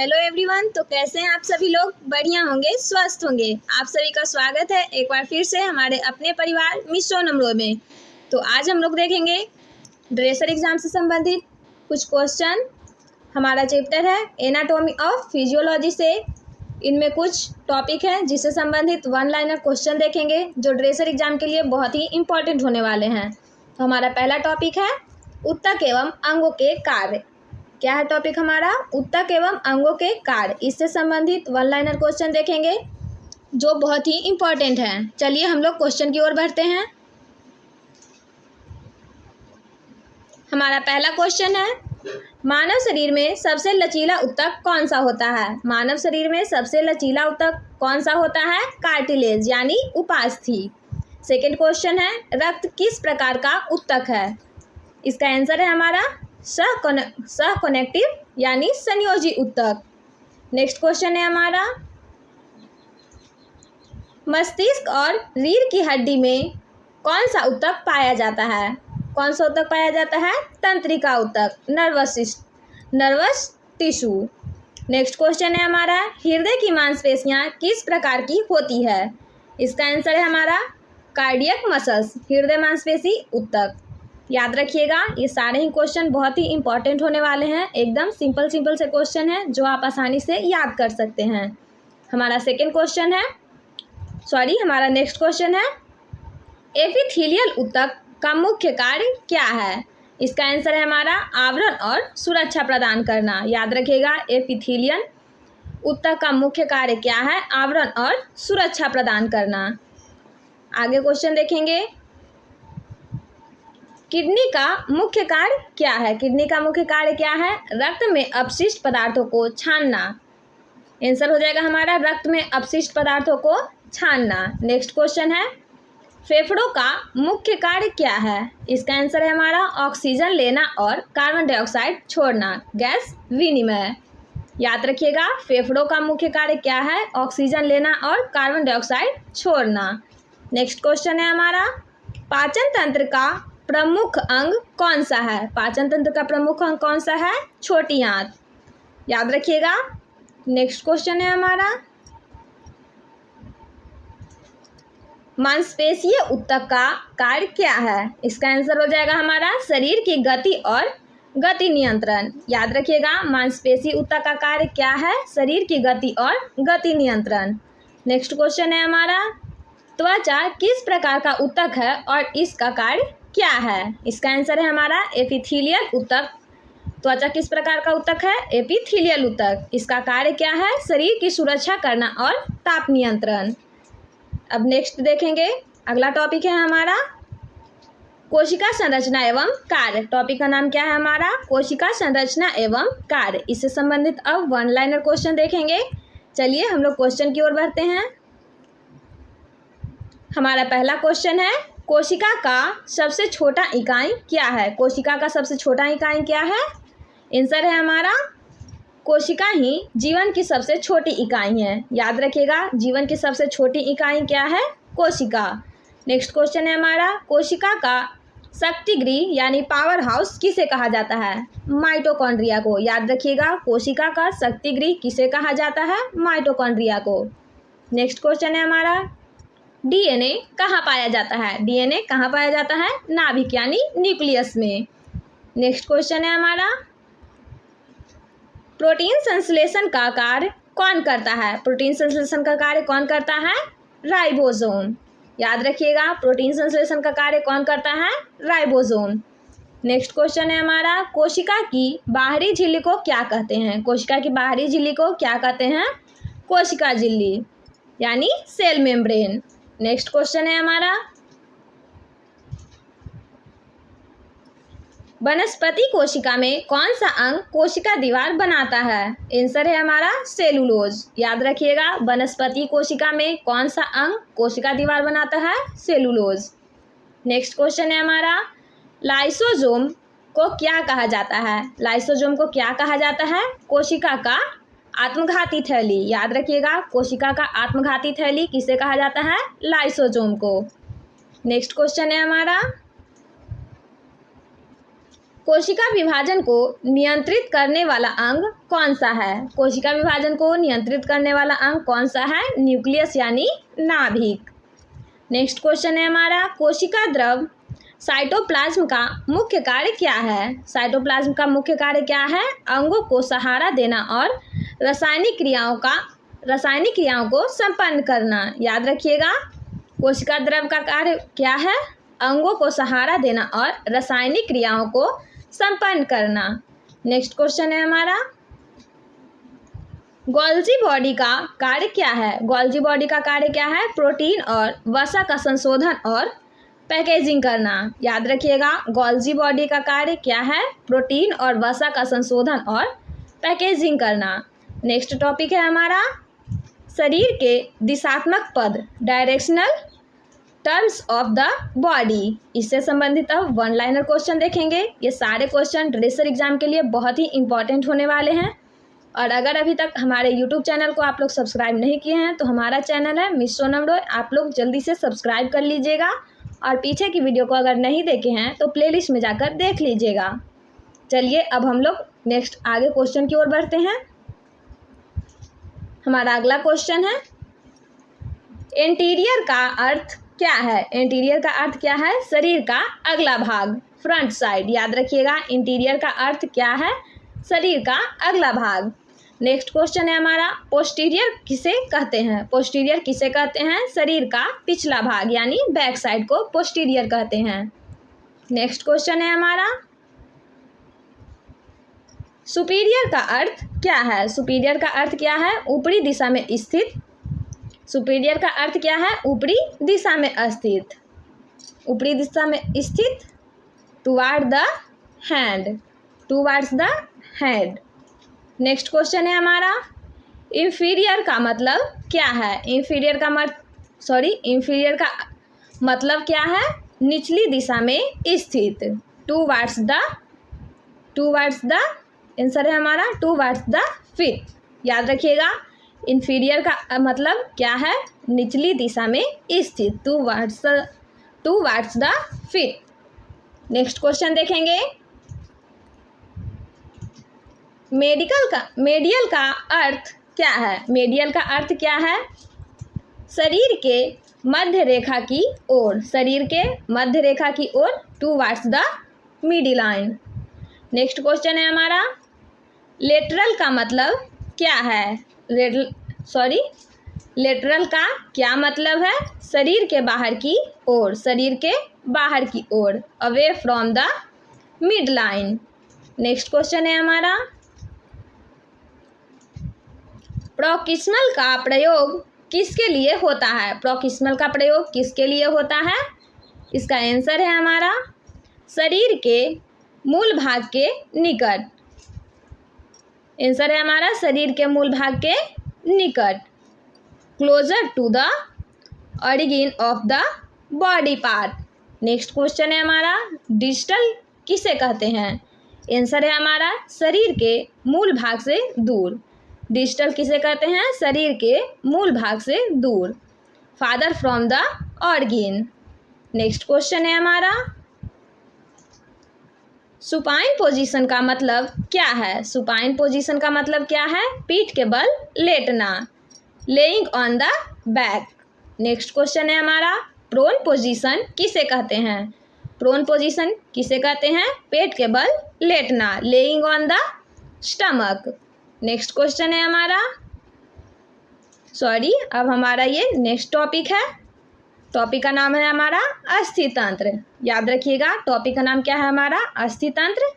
Hello everyone. तो कैसे हैं आप सभी लोग? बढ़िया होंगे, स्वस्थ होंगे। आप सभी का स्वागत है एक बार फिर से हमारे अपने परिवार मिस सोनम रो में। तो आज हम लोग देखेंगे ड्रेसर एग्जाम से संबंधित कुछ क्वेश्चन। हमारा चैप्टर है एनाटॉमी ऑफ फिजियोलॉजी से। इनमें कुछ टॉपिक है जिससे संबंधित वन लाइनर क्वेश्चन देखेंगे जो ड्रेसर एग्जाम के लिए बहुत ही इंपॉर्टेंट होने वाले हैं। तो हमारा पहला टॉपिक है ऊतक एवं अंगों के कार्य। क्या है टॉपिक हमारा? ऊतक एवं अंगों के कार्य। इससे संबंधित वन लाइनर क्वेश्चन देखेंगे जो बहुत ही इंपॉर्टेंट है। चलिए हम लोग क्वेश्चन की ओर बढ़ते हैं। हमारा पहला क्वेश्चन है मानव शरीर में सबसे लचीला ऊतक कौन सा होता है? मानव शरीर में सबसे लचीला ऊतक कौन सा होता है? कार्टिलेज यानी उपास्थि। सेकेंड क्वेश्चन है रक्त किस प्रकार का ऊतक है? इसका आंसर है हमारा सहकोनेक्टिव यानी संयोजी ऊतक। नेक्स्ट क्वेश्चन है हमारा मस्तिष्क और रीढ़ की हड्डी में कौन सा ऊतक पाया जाता है? कौन सा ऊतक पाया जाता है? तंत्रिका ऊतक, नर्वस टिश्यू। नेक्स्ट क्वेश्चन है हमारा हृदय की मांसपेशियां किस प्रकार की होती है? इसका आंसर है हमारा कार्डियक मसल्स, हृदय मांसपेशी ऊतक। याद रखिएगा ये सारे ही क्वेश्चन बहुत ही इंपॉर्टेंट होने वाले हैं। एकदम सिंपल से क्वेश्चन है जो आप आसानी से याद कर सकते हैं। हमारा नेक्स्ट क्वेश्चन है एपिथेलियल ऊतक का मुख्य कार्य क्या है? इसका आंसर है हमारा आवरण और सुरक्षा प्रदान करना। याद रखिएगा एपिथेलियल ऊतक का मुख्य कार्य क्या है? आवरण और सुरक्षा प्रदान करना। आगे क्वेश्चन देखेंगे किडनी का मुख्य कार्य क्या है? किडनी का मुख्य कार्य क्या है? रक्त में अपशिष्ट पदार्थों को छानना। आंसर हो जाएगा हमारा रक्त में अपशिष्ट पदार्थों को छानना। नेक्स्ट क्वेश्चन है फेफड़ों का मुख्य कार्य क्या है? इसका आंसर है हमारा ऑक्सीजन लेना और कार्बन डाइऑक्साइड छोड़ना, गैस विनिमय। याद रखिएगा फेफड़ों का मुख्य कार्य क्या है? ऑक्सीजन लेना और कार्बन डाइऑक्साइड छोड़ना। नेक्स्ट क्वेश्चन है हमारा पाचन तंत्र का प्रमुख अंग कौन सा है? पाचन तंत्र का प्रमुख अंग कौन सा है? छोटी आंत। याद रखिएगा। नेक्स्ट क्वेश्चन है हमारा मांसपेशीय ऊतक का कार्य क्या है? इसका आंसर हो जाएगा हमारा शरीर की गति और गति नियंत्रण। याद रखिएगा मांसपेशी ऊतक का कार्य क्या है? शरीर की गति और गति नियंत्रण। नेक्स्ट क्वेश्चन है हमारा त्वचा किस प्रकार का ऊतक है और इसका कार्य क्या है? इसका आंसर है हमारा एपिथेलियल ऊतक। त्वचा किस प्रकार का ऊतक है? एपिथेलियल ऊतक। इसका कार्य क्या है? शरीर की सुरक्षा करना और ताप नियंत्रण। अब नेक्स्ट देखेंगे अगला टॉपिक है हमारा कोशिका संरचना एवं कार्य। टॉपिक का नाम क्या है हमारा? कोशिका संरचना एवं कार्य। इससे संबंधित अब वन लाइनर क्वेश्चन देखेंगे। चलिए हम लोग क्वेश्चन की ओर बढ़ते हैं। हमारा पहला क्वेश्चन है कोशिका का सबसे छोटा इकाई क्या है? कोशिका का सबसे छोटा इकाई क्या है? आंसर है हमारा कोशिका ही जीवन की सबसे छोटी इकाई है। याद रखिएगा जीवन की सबसे छोटी इकाई क्या है? कोशिका। नेक्स्ट क्वेश्चन है हमारा कोशिका का शक्ति गृह यानी पावर हाउस किसे कहा जाता है? माइटोकॉन्ड्रिया को। याद रखिएगा कोशिका का शक्ति गृह किसे कहा जाता है? माइटोकॉन्ड्रिया को। नेक्स्ट क्वेश्चन है हमारा डीएनए कहाँ पाया जाता है? डीएनए कहाँ पाया जाता है? नाभिक यानी न्यूक्लियस में। नेक्स्ट क्वेश्चन है हमारा प्रोटीन संश्लेषण का कार्य कौन करता है? प्रोटीन संश्लेषण का कार्य कौन करता है? राइबोसोम। याद रखिएगा प्रोटीन संश्लेषण का कार्य कौन करता है? राइबोसोम। नेक्स्ट क्वेश्चन है हमारा कोशिका की बाहरी झिल्ली को क्या कहते हैं? कोशिका की बाहरी झिल्ली को क्या कहते हैं? कोशिका झिल्ली यानी सेल मेम्ब्रेन। नेक्स्ट क्वेश्चन है हमारा वनस्पति कोशिका में कौन सा अंग कोशिका दीवार बनाता है? आंसर है हमारा सेलुलोज। याद रखिएगा वनस्पति कोशिका में कौन सा अंग कोशिका दीवार बनाता है? सेलुलोज। नेक्स्ट क्वेश्चन है हमारा लाइसोसोम को क्या कहा जाता है? लाइसोसोम को क्या कहा जाता है? कोशिका का आत्मघाती थैली। याद रखिएगा कोशिका का आत्मघाती थैली किसे कहा जाता है? लाइसोसोम को। नेक्स्ट क्वेश्चन है हमारा कोशिका विभाजन को नियंत्रित करने वाला अंग कौन सा है? कोशिका विभाजन को नियंत्रित करने वाला अंग कौन सा है? न्यूक्लियस यानी नाभिक। नेक्स्ट क्वेश्चन है हमारा, कोशिका द्रव साइटोप्लाज्म का मुख्य कार्य क्या है? साइटोप्लाज्म का मुख्य कार्य क्या है? अंगों को सहारा देना और रासायनिक क्रियाओं को संपन्न करना। याद रखिएगा, कोशिका द्रव का कार्य क्या है? अंगों को सहारा देना और रासायनिक क्रियाओं को संपन्न करना। नेक्स्ट क्वेश्चन है हमारा, गोल्जी बॉडी का कार्य क्या है? गोल्जी बॉडी का कार्य क्या है? प्रोटीन और वसा का संशोधन और पैकेजिंग करना। याद रखिएगा, गोल्जी बॉडी का कार्य क्या है? प्रोटीन और वसा का संशोधन और पैकेजिंग करना। नेक्स्ट टॉपिक है हमारा, शरीर के दिशात्मक पद, directional terms of the body. इससे संबंधित अब वन लाइनर क्वेश्चन देखेंगे। ये सारे क्वेश्चन ड्रेसर एग्जाम के लिए बहुत ही इंपॉर्टेंट होने वाले हैं। और अगर अभी तक हमारे यूट्यूब चैनल को आप लोग सब्सक्राइब नहीं किए हैं तो हमारा चैनल है मिस सोनम रॉय, आप लोग जल्दी से सब्सक्राइब कर लीजिएगा। और पीछे की वीडियो को अगर नहीं देखे हैं तो प्लेलिस्ट में जाकर देख लीजिएगा। चलिए अब हम लोग नेक्स्ट आगे क्वेश्चन की ओर बढ़ते हैं। हमारा अगला क्वेश्चन है, इंटीरियर का अर्थ क्या है? इंटीरियर का अर्थ क्या है? शरीर का अगला भाग, फ्रंट साइड। याद रखिएगा, इंटीरियर का अर्थ क्या है? शरीर का अगला भाग। नेक्स्ट क्वेश्चन है हमारा, पोस्टीरियर किसे कहते हैं? पोस्टीरियर किसे कहते हैं? शरीर का पिछला भाग यानी बैक साइड को पोस्टीरियर कहते हैं। नेक्स्ट क्वेश्चन है हमारा, सुपीरियर का अर्थ क्या है? सुपीरियर का अर्थ क्या है? ऊपरी दिशा में स्थित। सुपीरियर का अर्थ क्या है? ऊपरी दिशा में स्थित। ऊपरी दिशा में स्थित, toward the hand, towards the head. Next question है हमारा, इंफीरियर का मतलब क्या है? इंफीरियर का मतलब क्या है? निचली दिशा में स्थित, टुवार्ड्स द आंसर है हमारा टुवार्ड्स द फीट। याद रखिएगा, इंफीरियर का मतलब क्या है? निचली दिशा में स्थित, towards the feet. Next question देखेंगे, मेडियल का अर्थ क्या है? मेडियल का अर्थ क्या है? शरीर के मध्य रेखा की ओर, शरीर के मध्य रेखा की ओर, towards the mid line. Next question है हमारा, लेटरल का मतलब क्या है? लेटरल का क्या मतलब है? शरीर के बाहर की ओर, शरीर के बाहर की ओर, away from the mid line. Next question है हमारा, प्रोक्सिमल का प्रयोग किसके लिए होता है? प्रोक्सिमल का प्रयोग किसके लिए होता है? इसका आंसर है हमारा शरीर के मूल भाग के निकट। आंसर है हमारा शरीर के मूल भाग के निकट, closer to the origin of the body part. Next question है हमारा, डिस्टल किसे कहते हैं? आंसर है हमारा शरीर के मूल भाग से दूर। डिस्टल किसे कहते हैं? शरीर के मूल भाग से दूर, father from the organ. Next question है हमारा, सुपाइन पोजीशन का मतलब क्या है? सुपाइन पोजीशन का मतलब क्या है? पीठ के बल लेटना, laying on the back. Next question है हमारा, प्रोन पोजीशन किसे कहते हैं? प्रोन पोजीशन किसे कहते हैं? पेट के बल लेटना, laying on the stomach. Next question है हमारा, अब हमारा ये नेक्स्ट टॉपिक है। टॉपिक का नाम है हमारा अस्थितंत्र। याद रखिएगा, टॉपिक का नाम क्या है हमारा? अस्थितंत्र।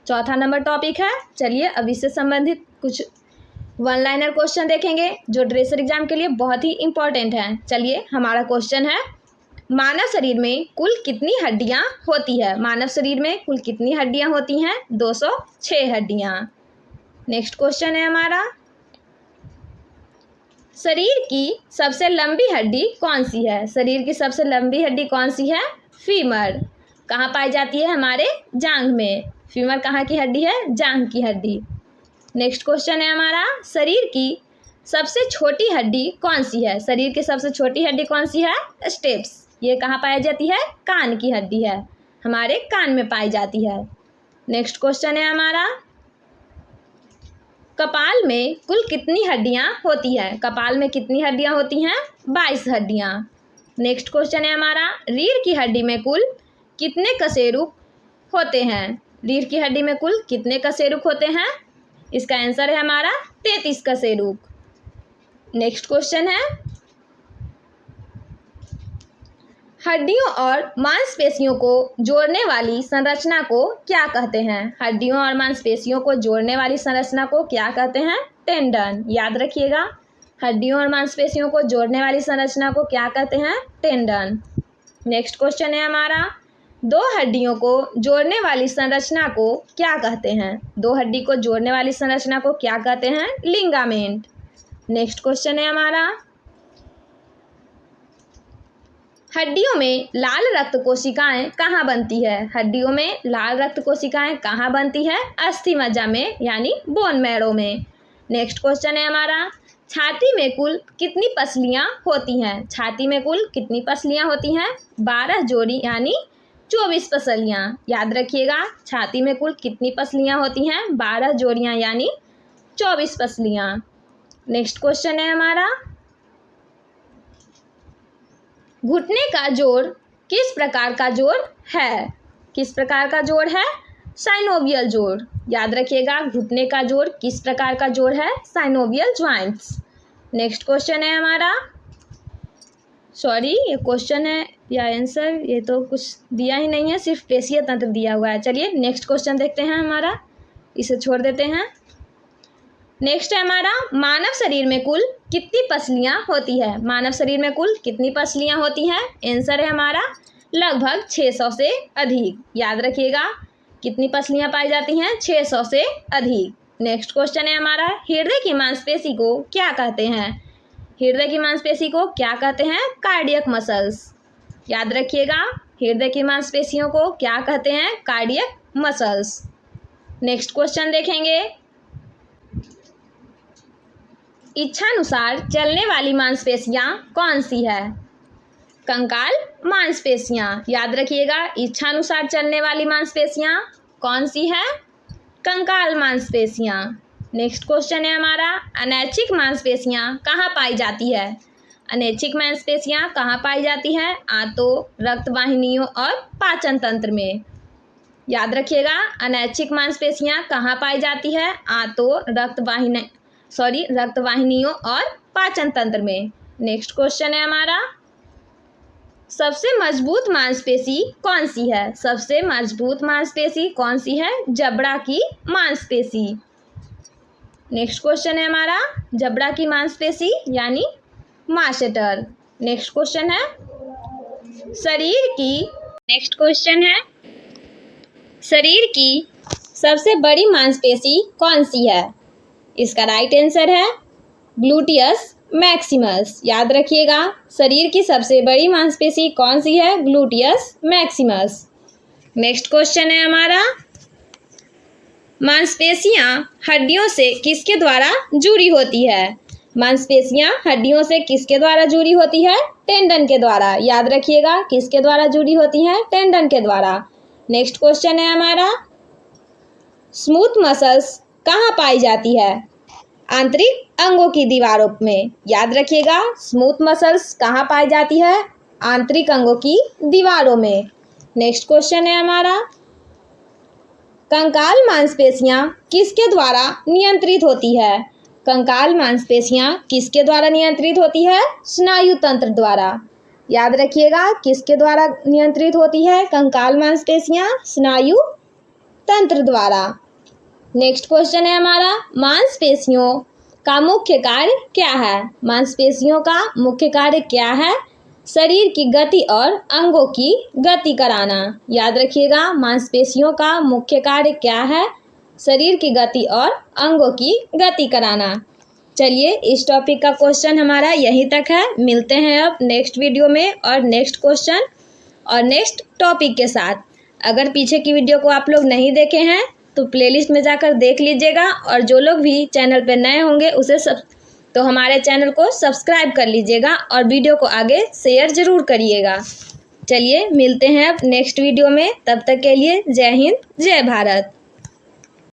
चौथा नंबर टॉपिक है। चलिए अब इससे संबंधित कुछ वन लाइनर क्वेश्चन देखेंगे जो ड्रेसर एग्जाम के लिए बहुत ही इंपॉर्टेंट हैं। चलिए हमारा क्वेश्चन है, मानव शरीर में कुल कितनी हड्डियां होती है? मानव शरीर में कुल कितनी हड्डियां होती हैं? 206 हड्डियां। नेक्स्ट क्वेश्चन है हमारा, शरीर की सबसे लंबी हड्डी कौन सी है? शरीर की सबसे लंबी हड्डी कौन सी है? फीमर। कहाँ पाई जाती है? हमारे जांघ में। फीमर कहाँ की हड्डी है? जांघ की हड्डी। नेक्स्ट क्वेश्चन है हमारा, शरीर की सबसे छोटी हड्डी कौन सी है? शरीर की सबसे छोटी हड्डी कौन सी है? स्टेप्स। ये कहाँ पाई जाती है? कान की हड्डी है, हमारे कान में पाई जाती है। नेक्स्ट क्वेश्चन है हमारा, कपाल में कुल कितनी हड्डियां होती है? कपाल में कितनी हड्डियां होती हैं? 22 हड्डियां। नेक्स्ट क्वेश्चन है हमारा, रीढ़ की हड्डी में कुल कितने कशेरुक होते हैं? रीढ़ की हड्डी में कुल कितने कशेरुक होते हैं? इसका आंसर है हमारा 33 कशेरुक। नेक्स्ट क्वेश्चन है, हड्डियों और मांसपेशियों को जोड़ने वाली संरचना को क्या कहते हैं? हड्डियों और मांसपेशियों को जोड़ने वाली संरचना को क्या कहते हैं? टेंडन। याद रखिएगा, हड्डियों और मांसपेशियों को जोड़ने वाली संरचना को क्या कहते हैं? टेंडन। नेक्स्ट क्वेश्चन है हमारा, दो हड्डियों को जोड़ने वाली संरचना को क्या कहते हैं? दो हड्डी को जोड़ने वाली संरचना को क्या कहते हैं? लिगामेंट। नेक्स्ट क्वेश्चन है हमारा, हड्डियों में लाल रक्त कोशिकाएं कहाँ बनती है? हड्डियों में लाल रक्त कोशिकाएं कहाँ बनती है? अस्थि मज्जा में यानी बोन मैरो में। नेक्स्ट क्वेश्चन है हमारा, छाती में कुल कितनी पसलियां होती हैं? छाती में कुल कितनी पसलियां होती हैं? 12 जोड़ी यानी 24 पसलियां। याद रखिएगा, छाती में कुल कितनी पसलियां होती हैं? 12 जोड़ियां यानी 24 पसलियां। नेक्स्ट क्वेश्चन है हमारा, घुटने का जोड़ किस प्रकार का जोड़ है? किस प्रकार का जोड़ है? साइनोवियल जोड़। याद रखिएगा, घुटने का जोड़ किस प्रकार का जोड़ है? Synovial joints. नेक्स्ट क्वेश्चन है हमारा, सॉरी ये क्वेश्चन है या आंसर, ये तो कुछ दिया ही नहीं है, सिर्फ पेशीय तंत्र दिया हुआ है। चलिए नेक्स्ट क्वेश्चन देखते हैं हमारा, इसे छोड़ देते हैं। नेक्स्ट है हमारा, मानव शरीर में कुल कितनी पसलियां होती है? मानव शरीर में कुल कितनी पसलियां होती हैं? आंसर है हमारा लगभग 600 से अधिक। याद रखिएगा, कितनी पसलियां पाई जाती हैं? 600 से अधिक। नेक्स्ट क्वेश्चन है हमारा, हृदय की मांसपेशी को क्या कहते हैं? हृदय की मांसपेशी को क्या कहते हैं? Cardiac muscles. याद रखिएगा, हृदय की मांसपेशियों को क्या कहते हैं? Cardiac muscles. नेक्स्ट क्वेश्चन देखेंगे, इच्छानुसार चलने वाली मांसपेशियां कौन सी है? कंकाल मांसपेशियां। याद रखिएगा, इच्छानुसार चलने वाली मांसपेशियां कौन सी है? कंकाल मांसपेशियां। नेक्स्ट क्वेश्चन है हमारा, अनैच्छिक मांसपेशियां कहाँ पाई जाती है? अनैच्छिक मांसपेशियां कहाँ पाई जाती है? आंतों, रक्त वाहिनियों और पाचन तंत्र में। याद रखिएगा, अनैच्छिक मांसपेशियां कहाँ पाई जाती है? आंतों, रक्त वाहिनियों और पाचन तंत्र में। नेक्स्ट क्वेश्चन है हमारा, सबसे मजबूत मांसपेशी कौन सी है? सबसे मजबूत मांसपेशी कौन सी है? जबड़ा की मांसपेशी। नेक्स्ट क्वेश्चन है हमारा, जबड़ा की मांसपेशी यानी मास्टेटर। नेक्स्ट क्वेश्चन है, शरीर की सबसे बड़ी मांसपेशी कौन सी है? इसका राइट आंसर है ग्लूटियस मैक्सिमस। याद रखिएगा, शरीर की सबसे बड़ी मांसपेशी कौन सी है? Gluteus Maximus. नेक्स्ट क्वेश्चन है हमारा, मांसपेशियां हड्डियों से किसके द्वारा जुड़ी होती है? मांसपेशियां हड्डियों से किसके द्वारा जुड़ी होती है? टेंडन के द्वारा। याद रखिएगा, किसके द्वारा जुड़ी होती है? टेंडन के द्वारा। नेक्स्ट क्वेश्चन है हमारा, स्मूथ मसल्स कहाँ पाई जाती है? आंतरिक अंगों की दीवारों में। याद रखिएगा, स्मूथ मसल्स कहाँ पाई जाती है? आंतरिक अंगों की दीवारों में। नेक्स्ट क्वेश्चन है हमारा, कंकाल मांसपेशियां किसके द्वारा नियंत्रित होती है? कंकाल मांसपेशियां किसके द्वारा नियंत्रित होती है? स्नायु तंत्र द्वारा। याद रखिएगा, किसके द्वारा नियंत्रित होती है कंकाल मांसपेशियां? स्नायु तंत्र द्वारा। नेक्स्ट क्वेश्चन है हमारा, मांसपेशियों का मुख्य कार्य क्या है? मांसपेशियों का मुख्य कार्य क्या है? शरीर की गति और अंगों की गति कराना। याद रखिएगा, मांसपेशियों का मुख्य कार्य क्या है? शरीर की गति और अंगों की गति कराना। चलिए, इस टॉपिक का क्वेश्चन हमारा यहीं तक है। मिलते हैं अब नेक्स्ट वीडियो में और नेक्स्ट क्वेश्चन और नेक्स्ट टॉपिक के साथ। अगर पीछे की वीडियो को आप लोग नहीं देखे हैं तो प्लेलिस्ट में जाकर देख लीजिएगा, और जो लोग भी चैनल पर नए होंगे तो हमारे चैनल को सब्सक्राइब कर लीजिएगा और वीडियो को आगे शेयर ज़रूर करिएगा। चलिए, मिलते हैं अब नेक्स्ट वीडियो में। तब तक के लिए जय हिंद, जय भारत।